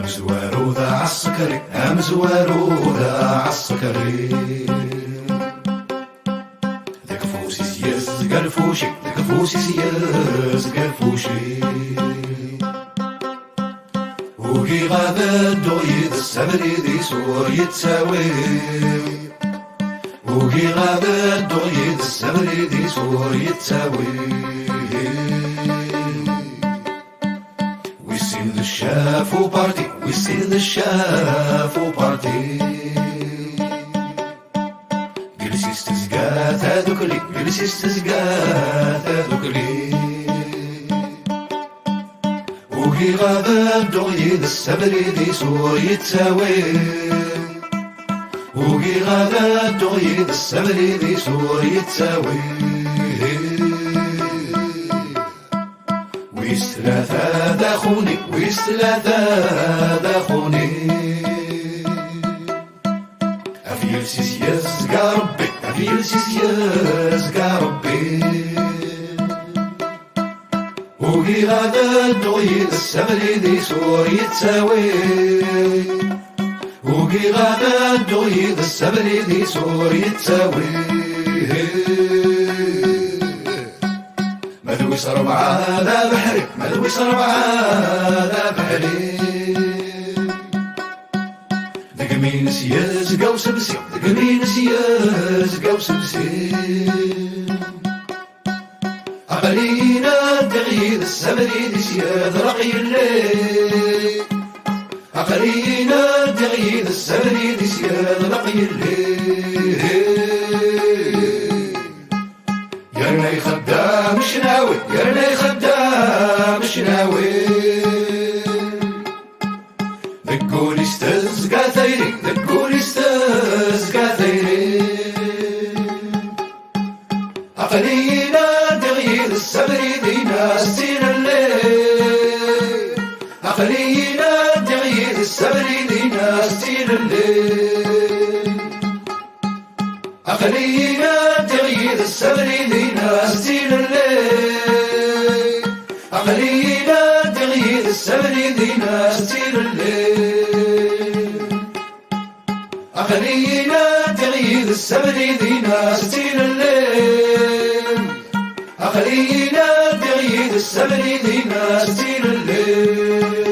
مزوارو ذا عالسكري مزوارو ذا عالسكري ذاك فوسي سياس قرفوشي ذاك فوسي سياس قرفوشي وكي غادا دويد السبري ذي سور يتساوي وكي غادا دويد السبري ذي سور يتساوي the Shuffle Party, we see the Shuffle Party. Gilly sisters got a duckly, Gilly sisters got a duckly. Oogie rather doy the sabri this or it's away. Oogie rather doy the sabri this or it's away. ويستلاثا داخوني ويستلاثا داخوني أفيل سيسياس قاربي أفيل سيسياس قاربي وقي غادا دويد السبري ذي سور يتساوي وقي غادا دويد السبري ذي سور يتساوي مدويس ربعة ذا بحري مدويس ربعة ذا بحري دقمين سياز قوس بسي دقمين سياز قوس بسي عقلينا تغيير السبري ذي سياد رقي الليل عقلينا تغيير السبري ذي سياد رقي الليل يرني خدام شناوي يرني خدام شناوي ذكولي استزقى ثيري ذكولي استزقى ثيري عقلينا تغيير السبري ذي ناستين الليل عقلينا تغيير السبري ذي ناستين الليل عقلينا تغيير السبري ذي ناستين الليل عقلينا تغيير السبري ذي ناستين الليل عقلينا تغيير السبري ذي ناستين الليل عقلينا تغيير السبري ذي ناستين الليل